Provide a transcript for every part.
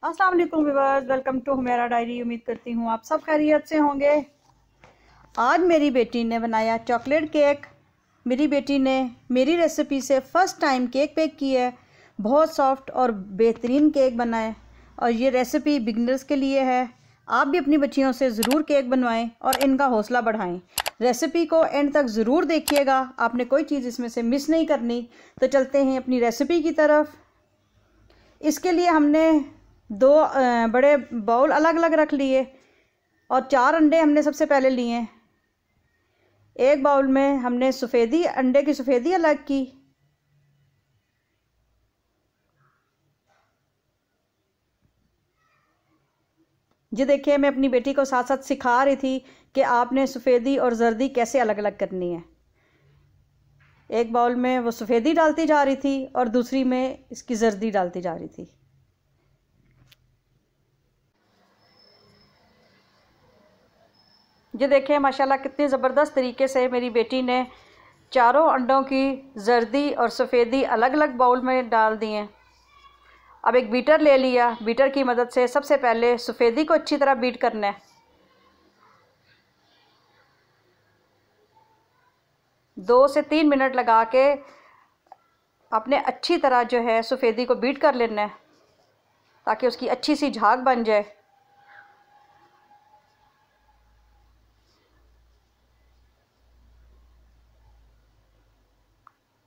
अस्सलाम वालेकुम viewers, welcome to Humaira diary. उम्मीद करती हूँ आप सब खैरियत से होंगे। आज मेरी बेटी ने बनाया चॉकलेट केक। मेरी बेटी ने मेरी रेसिपी से फ़र्स्ट टाइम केक बेक किया है। बहुत सॉफ्ट और बेहतरीन केक बना है और ये रेसिपी बिगनर्स के लिए है। आप भी अपनी बच्चियों से ज़रूर केक बनवाएं और इनका हौसला बढ़ाएं। रेसिपी को एंड तक ज़रूर देखिएगा, आपने कोई चीज़ इसमें से मिस नहीं करनी। तो चलते हैं अपनी रेसिपी की तरफ। इसके लिए हमने दो बड़े बाउल अलग अलग रख लिए और 4 अंडे हमने सबसे पहले लिए। एक बाउल में हमने सफ़ेदी अंडे की सफ़ेदी अलग की। ये देखिए, मैं अपनी बेटी को साथ साथ सिखा रही थी कि आपने सफ़ेदी और जर्दी कैसे अलग अलग करनी है। एक बाउल में वो सफ़ेदी डालती जा रही थी और दूसरी में इसकी जर्दी डालती जा रही थी। ये देखिए माशाल्लाह कितनी ज़बरदस्त तरीके से मेरी बेटी ने चारों अंडों की जर्दी और सफ़ेदी अलग अलग बाउल में डाल दिए। अब एक बीटर ले लिया। बीटर की मदद से सबसे पहले सफ़ेदी को अच्छी तरह बीट करना है। 2 से 3 मिनट लगा के आपने अच्छी तरह जो है सफ़ेदी को बीट कर लेना है ताकि उसकी अच्छी सी झाग बन जाए।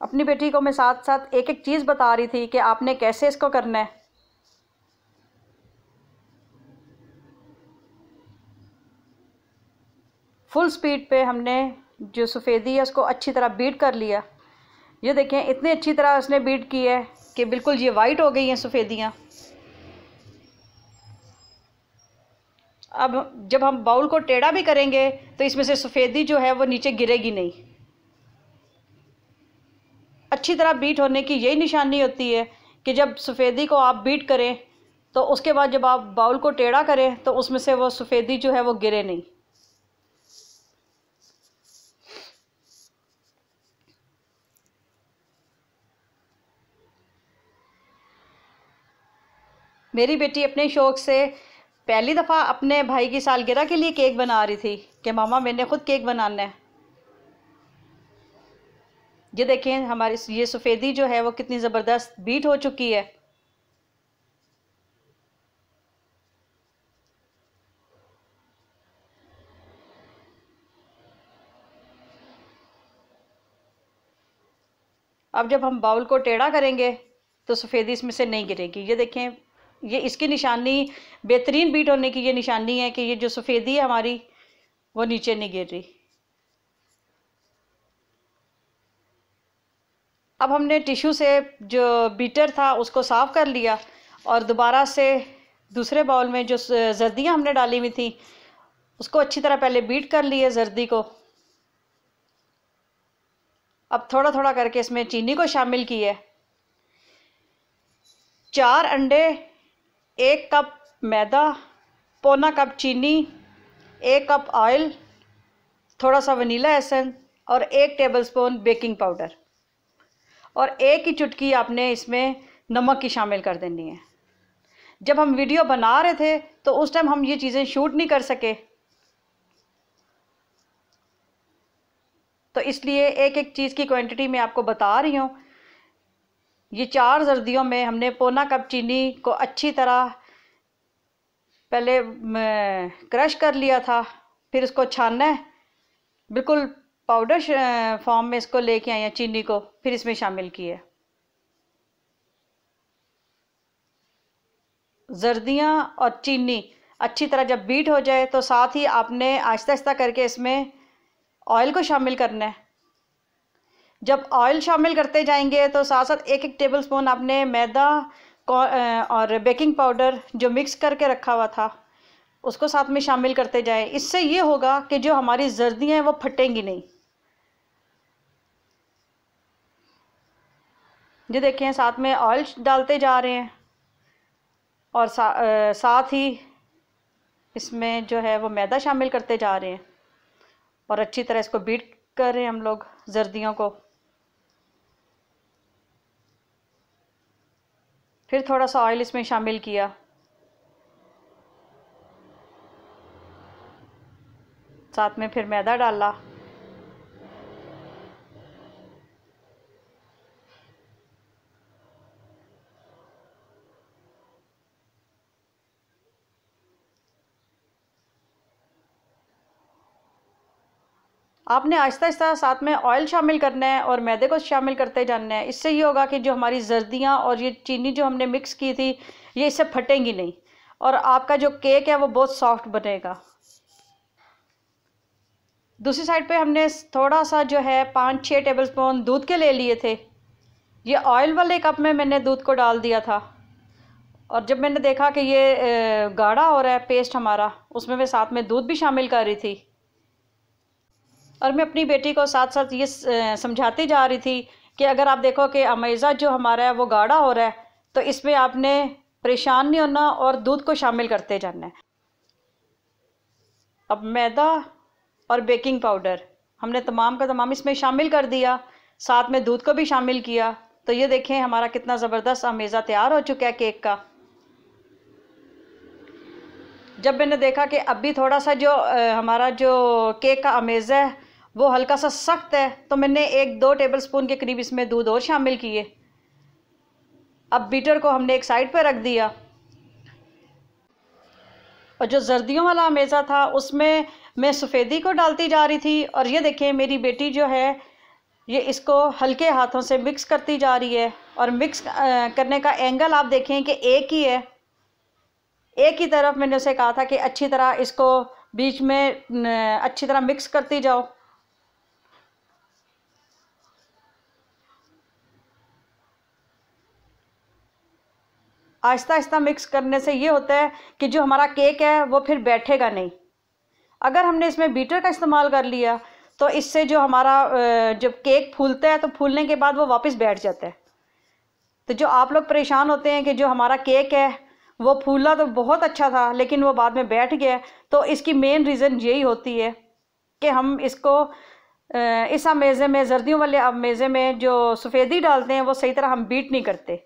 अपनी बेटी को मैं साथ साथ एक एक चीज़ बता रही थी कि आपने कैसे इसको करना है। फुल स्पीड पे हमने जो सफ़ेदी है उसको अच्छी तरह बीट कर लिया। ये देखें, इतनी अच्छी तरह उसने बीट की है कि बिल्कुल ये वाइट हो गई हैं सफ़ेदियाँ। अब जब हम बाउल को टेढ़ा भी करेंगे तो इसमें से सफ़ेदी जो है वो नीचे गिरेगी नहीं। अच्छी तरह बीट होने की यही निशानी होती है कि जब सफ़ेदी को आप बीट करें तो उसके बाद जब आप बाउल को टेढ़ा करें तो उसमें से वो सफ़ेदी जो है वो गिरे नहीं। मेरी बेटी अपने शौक़ से पहली दफ़ा अपने भाई की सालगिरह के लिए केक बना रही थी कि मामा मैंने ख़ुद केक बनाना है। ये देखें, हमारी ये सफ़ेदी जो है वो कितनी ज़बरदस्त बीट हो चुकी है। अब जब हम बाउल को टेढ़ा करेंगे तो सफ़ेदी इसमें से नहीं गिरेगी। ये देखें, ये इसकी निशानी, बेहतरीन बीट होने की ये निशानी है कि ये जो सफ़ेदी है हमारी वो नीचे नहीं गिर रही। अब हमने टिश्यू से जो बीटर था उसको साफ़ कर लिया और दोबारा से दूसरे बाउल में जो जर्दियाँ हमने डाली हुई थी उसको अच्छी तरह पहले बीट कर लिए जर्दी को। अब थोड़ा थोड़ा करके इसमें चीनी को शामिल किया। 4 अंडे, 1 कप मैदा, पौना कप चीनी, 1 कप ऑयल, थोड़ा सा वनीला एसेंस और 1 टेबलस्पून बेकिंग पाउडर और 1 ही चुटकी आपने इसमें नमक की शामिल कर देनी है। जब हम वीडियो बना रहे थे तो उस टाइम हम ये चीज़ें शूट नहीं कर सके, तो इसलिए एक एक चीज़ की क्वांटिटी मैं आपको बता रही हूँ। ये 4 जर्दियों में हमने पौना कप चीनी को अच्छी तरह पहले क्रश कर लिया था, फिर इसको छानना है। बिल्कुल पाउडर फॉर्म में इसको लेके आए हैं चीनी को, फिर इसमें शामिल किए। जर्दियाँ और चीनी अच्छी तरह जब बीट हो जाए तो साथ ही आपने आहिस्ता आहिस्ता करके इसमें ऑयल को शामिल करना है। जब ऑयल शामिल करते जाएंगे तो साथ साथ 1 1 टेबलस्पून आपने मैदा और बेकिंग पाउडर जो मिक्स करके रखा हुआ था उसको साथ में शामिल करते जाएं। इससे ये होगा कि जो हमारी जर्दियाँ हैं वो फटेंगी नहीं। ये देखें, साथ में ऑयल डालते जा रहे हैं और साथ ही इसमें जो है वो मैदा शामिल करते जा रहे हैं और अच्छी तरह इसको बीट कर रहे हैं हम लोग जर्दियों को। फिर थोड़ा सा ऑयल इसमें शामिल किया साथ में फिर मैदा डाला। आपने आहिस्ता आहिस्ता साथ में ऑयल शामिल करना है और मैदे को शामिल करते जाना है। इससे ये होगा कि जो हमारी जर्दियाँ और ये चीनी जो हमने मिक्स की थी ये इससे फटेंगी नहीं और आपका जो केक है वो बहुत सॉफ्ट बनेगा। दूसरी साइड पे हमने थोड़ा सा जो है 5-6 टेबलस्पून दूध के ले लिए थे। ये ऑयल वाले कप में मैंने दूध को डाल दिया था और जब मैंने देखा कि ये गाढ़ा हो रहा है पेस्ट हमारा, उसमें मैं साथ में दूध भी शामिल कर रही थी और मैं अपनी बेटी को साथ साथ ये समझाती जा रही थी कि अगर आप देखो कि अमेज़ा जो हमारा है वो गाढ़ा हो रहा है तो इसमें आपने परेशान नहीं होना और दूध को शामिल करते जाना है। अब मैदा और बेकिंग पाउडर हमने तमाम का तमाम इसमें शामिल कर दिया, साथ में दूध को भी शामिल किया। तो ये देखें हमारा कितना ज़बरदस्त अमेज़ा तैयार हो चुका है केक का। जब मैंने देखा कि अभी थोड़ा सा जो हमारा जो केक का अमेज़ा है वो हल्का सा सख्त है तो मैंने 1-2 टेबलस्पून के करीब इसमें दूध और शामिल किए। अब बीटर को हमने एक साइड पर रख दिया और जो जर्दियों वाला अमेज़ा था उसमें मैं सफ़ेदी को डालती जा रही थी और ये देखें मेरी बेटी जो है ये इसको हल्के हाथों से मिक्स करती जा रही है और मिक्स करने का एंगल आप देखें कि एक ही है। एक ही तरफ मैंने उसे कहा था कि अच्छी तरह इसको बीच में अच्छी तरह मिक्स करती जाओ। आहिस्ता आहिस्ता मिक्स करने से ये होता है कि जो हमारा केक है वो फिर बैठेगा नहीं। अगर हमने इसमें बीटर का इस्तेमाल कर लिया तो इससे जो हमारा जब केक फूलता है तो फूलने के बाद वो वापस बैठ जाता है। तो जो आप लोग परेशान होते हैं कि जो हमारा केक है वो फूला तो बहुत अच्छा था लेकिन वो बाद में बैठ गया, तो इसकी मेन रीज़न यही होती है कि हम इसको इस अमेज़े में, जर्दियों वाले अमेज़े में जो सफ़ेदी डालते हैं वो सही तरह हम बीट नहीं करते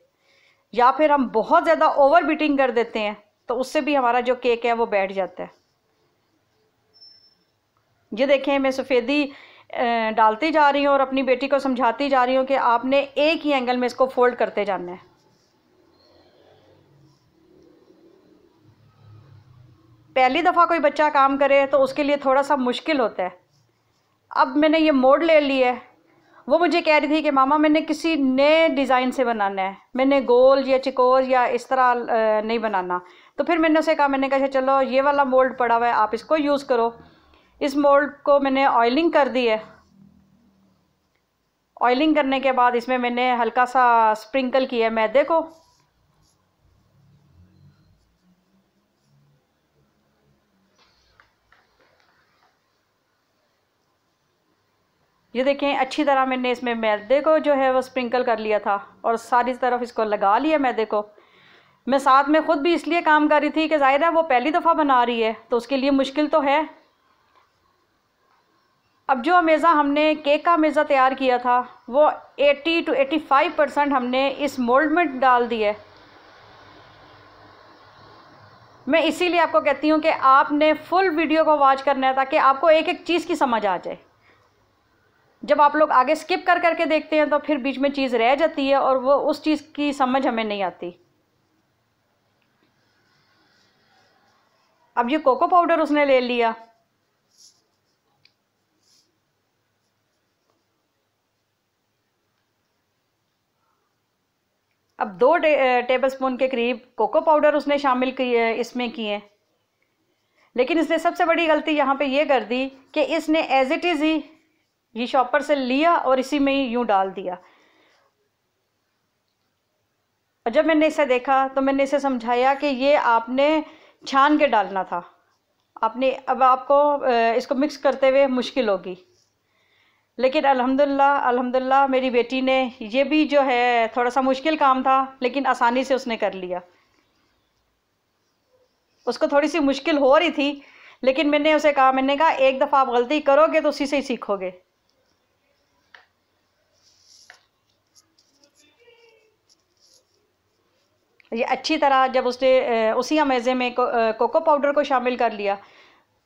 या फिर हम बहुत ज़्यादा ओवर बीटिंग कर देते हैं तो उससे भी हमारा जो केक है वो बैठ जाता है। ये देखें मैं सफ़ेदी डालती जा रही हूँ और अपनी बेटी को समझाती जा रही हूँ कि आपने एक ही एंगल में इसको फोल्ड करते जाना है। पहली दफ़ा कोई बच्चा काम करे तो उसके लिए थोड़ा सा मुश्किल होता है। अब मैंने ये मोड ले लिया है। वो मुझे कह रही थी कि मामा मैंने किसी नए डिज़ाइन से बनाना है, मैंने गोल या चकोर या इस तरह नहीं बनाना। तो फिर मैंने उसे कहा, मैंने कहा चलो ये वाला मोल्ड पड़ा हुआ है आप इसको यूज़ करो। इस मोल्ड को मैंने ऑयलिंग कर दी है। ऑयलिंग करने के बाद इसमें मैंने हल्का सा स्प्रिंकल किया मैदे को। ये देखें अच्छी तरह मैंने इसमें मैदे को जो है वो स्प्रिंकल कर लिया था और सारी तरफ इसको लगा लिया मैदे को। मैं साथ में ख़ुद भी इसलिए काम कर रही थी कि ज़ाहिर है वो पहली दफ़ा बना रही है तो उसके लिए मुश्किल तो है। अब जो अमेज़ा हमने केक का अमेज़ा तैयार किया था वो 80 to 85% हमने इस मोल्ड में डाल दिया। मैं इसीलिए आपको कहती हूँ कि आपने फुल वीडियो को वॉच करना है ताकि आपको एक एक चीज़ की समझ आ जाए। जब आप लोग आगे स्किप कर करके देखते हैं तो फिर बीच में चीज़ रह जाती है और वो उस चीज़ की समझ हमें नहीं आती। अब ये कोको पाउडर उसने ले लिया। अब 2 टेबलस्पून के करीब कोको पाउडर उसने शामिल किए इसमें किए। लेकिन इसने सबसे बड़ी गलती यहाँ पे ये कर दी कि इसने एज इट इज़ ही ये शॉपर से लिया और इसी में ही यूँ डाल दिया। और जब मैंने इसे देखा तो मैंने इसे समझाया कि ये आपने छान के डालना था। आपने अब आपको इसको मिक्स करते हुए मुश्किल होगी। लेकिन अल्हम्दुलिल्लाह मेरी बेटी ने ये भी जो है थोड़ा सा मुश्किल काम था लेकिन आसानी से उसने कर लिया। उसको थोड़ी सी मुश्किल हो रही थी लेकिन मैंने उसे कहा, मैंने कहा एक दफ़ा आप गलती करोगे तो उसी से ही सीखोगे। ये अच्छी तरह जब उसने उसी अमेज़े में कोको पाउडर को शामिल कर लिया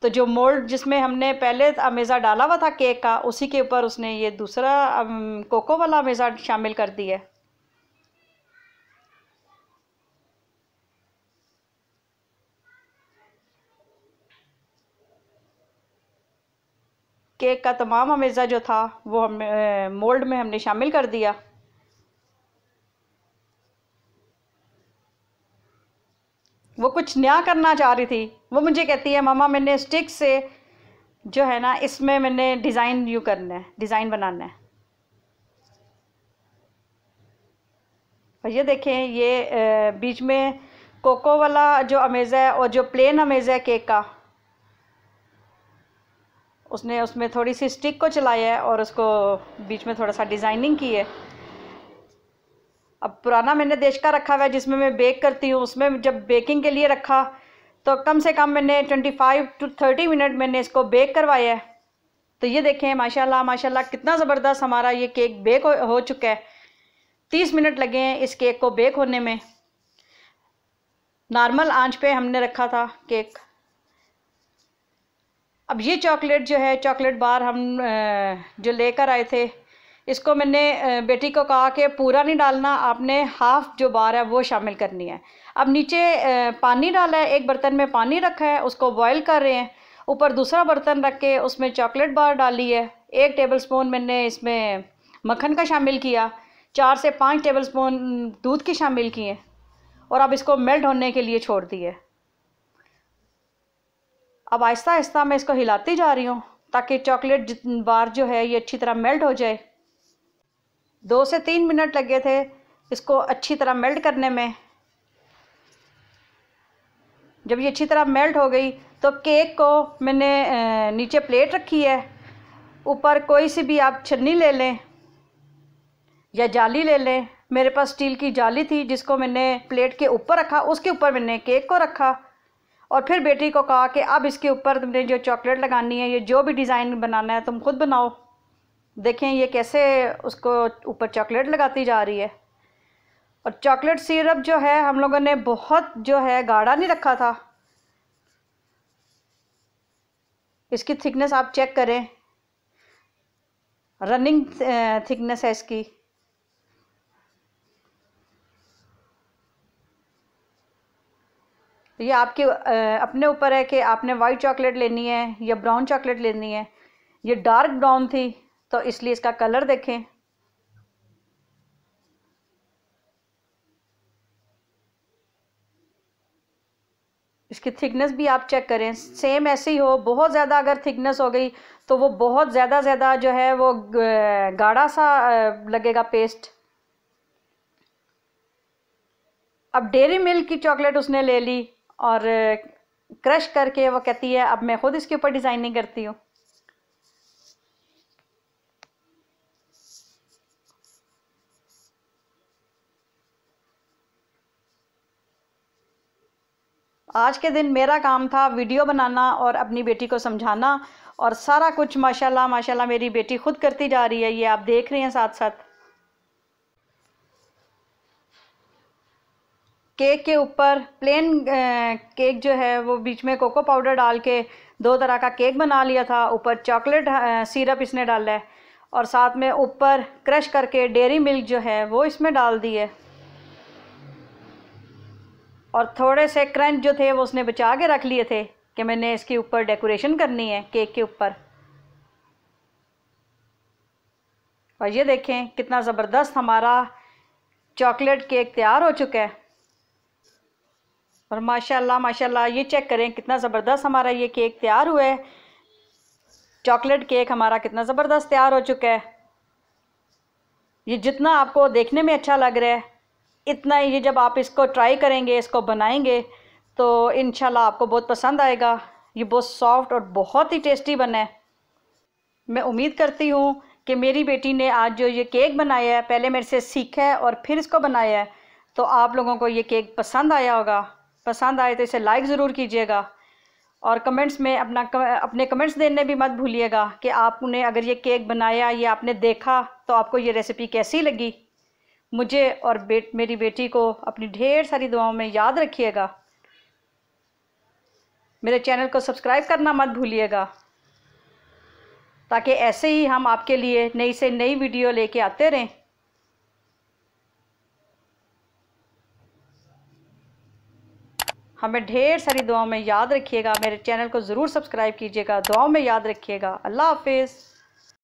तो जो मोल्ड जिसमें हमने पहले अमेज़ा डाला हुआ था केक का, उसी के ऊपर उसने ये दूसरा कोको वाला अमेज़ा शामिल कर दिया है। केक का तमाम अमेज़ा जो था वो हम मोल्ड में हमने शामिल कर दिया। वो कुछ नया करना चाह रही थी। वो मुझे कहती है मम्मा मैंने स्टिक से जो है ना इसमें मैंने डिज़ाइन करना है, डिज़ाइन बनाना है। और ये देखें, ये बीच में कोको वाला जो अमेज़ा है और जो प्लेन अमेज़ा है केक का, उसने उसमें थोड़ी सी स्टिक को चलाया है और उसको बीच में थोड़ा सा डिज़ाइनिंग की है। अब पुराना मैंने देश का रखा हुआ है जिसमें मैं बेक करती हूँ, उसमें जब बेकिंग के लिए रखा तो कम से कम मैंने 25 to 30 मिनट मैंने इसको बेक करवाया है। तो ये देखें माशाल्लाह माशाल्लाह कितना ज़बरदस्त हमारा ये केक बेक हो चुका है। 30 मिनट लगे हैं इस केक को बेक होने में। नॉर्मल आंच पे हमने रखा था केक। अब ये चॉकलेट जो है, चॉकलेट बार हम जो लेकर आए थे, इसको मैंने बेटी को कहा कि पूरा नहीं डालना, आपने हाफ़ जो बार है वो शामिल करनी है। अब नीचे पानी डाला है, एक बर्तन में पानी रखा है, उसको बॉईल कर रहे हैं। ऊपर दूसरा बर्तन रख के उसमें चॉकलेट बार डाली है। 1 टेबलस्पून मैंने इसमें मक्खन का शामिल किया, 4 से 5 टेबलस्पून दूध की शामिल किए और अब इसको मेल्ट होने के लिए छोड़ दिए। अब आहिस्ता आहिस्ता मैं इसको हिलाती जा रही हूँ ताकि चॉकलेट बार जो है ये अच्छी तरह मेल्ट हो जाए। 2 से 3 मिनट लगे थे इसको अच्छी तरह मेल्ट करने में। जब ये अच्छी तरह मेल्ट हो गई तो केक को मैंने नीचे प्लेट रखी है, ऊपर कोई सी भी आप छन्नी ले लें या जाली ले लें। मेरे पास स्टील की जाली थी जिसको मैंने प्लेट के ऊपर रखा, उसके ऊपर मैंने केक को रखा और फिर बेटी को कहा कि अब इसके ऊपर तुमने जो चॉकलेट लगानी है, ये जो भी डिज़ाइन बनाना है तुम खुद बनाओ। देखें ये कैसे उसको ऊपर चॉकलेट लगाती जा रही है। और चॉकलेट सिरप जो है हम लोगों ने बहुत जो है गाढ़ा नहीं रखा था। इसकी थिकनेस आप चेक करें, रनिंग थिकनेस है इसकी। ये आपके अपने ऊपर है कि आपने वाइट चॉकलेट लेनी है या ब्राउन चॉकलेट लेनी है। ये डार्क ब्राउन थी तो इसलिए इसका कलर देखें। इसकी थिकनेस भी आप चेक करें, सेम ऐसे ही हो। बहुत ज़्यादा अगर थिकनेस हो गई तो वो बहुत ज़्यादा जो है वो गाढ़ा सा लगेगा पेस्ट। अब डेयरी मिल्क की चॉकलेट उसने ले ली और क्रश करके वो कहती है अब मैं खुद इसके ऊपर डिज़ाइनिंग करती हूँ। आज के दिन मेरा काम था वीडियो बनाना और अपनी बेटी को समझाना और सारा कुछ माशाल्लाह माशाल्लाह मेरी बेटी खुद करती जा रही है। ये आप देख रहे हैं साथ साथ। केक के ऊपर प्लेन केक जो है वो बीच में कोको पाउडर डाल के 2 तरह का केक बना लिया था। ऊपर चॉकलेट सिरप इसने डाला है और साथ में ऊपर क्रश करके डेयरी मिल्क जो है वो इसमें डाल दी है और थोड़े से क्रंच जो थे वो उसने बचा के रख लिए थे कि मैंने इसके ऊपर डेकोरेशन करनी है केक के ऊपर। और ये देखें कितना ज़बरदस्त हमारा चॉकलेट केक तैयार हो चुका है। और माशाल्लाह माशाल्लाह ये चेक करें कितना ज़बरदस्त हमारा ये केक तैयार हुआ है। चॉकलेट केक हमारा कितना ज़बरदस्त तैयार हो चुका है। ये जितना आपको देखने में अच्छा लग रहा है इतना ही, ये जब आप इसको ट्राई करेंगे, इसको बनाएंगे तो इंशाल्लाह आपको बहुत पसंद आएगा। ये बहुत सॉफ्ट और बहुत ही टेस्टी बना है। मैं उम्मीद करती हूँ कि मेरी बेटी ने आज जो ये केक बनाया है, पहले मेरे से सीखा है और फिर इसको बनाया है, तो आप लोगों को ये केक पसंद आया होगा। पसंद आए तो इसे लाइक ज़रूर कीजिएगा और कमेंट्स में अपने कमेंट्स देने भी मत भूलिएगा कि आपने अगर ये केक बनाया, ये आपने देखा तो आपको ये रेसिपी कैसी लगी। मुझे और मेरी बेटी को अपनी ढेर सारी दुआओं में याद रखिएगा। मेरे चैनल को सब्सक्राइब करना मत भूलिएगा, ताकि ऐसे ही हम आपके लिए नई से नई वीडियो लेके आते रहें। हमें ढेर सारी दुआओं में याद रखिएगा। मेरे चैनल को ज़रूर सब्सक्राइब कीजिएगा, दुआओं में याद रखिएगा। अल्लाह हाफिज़।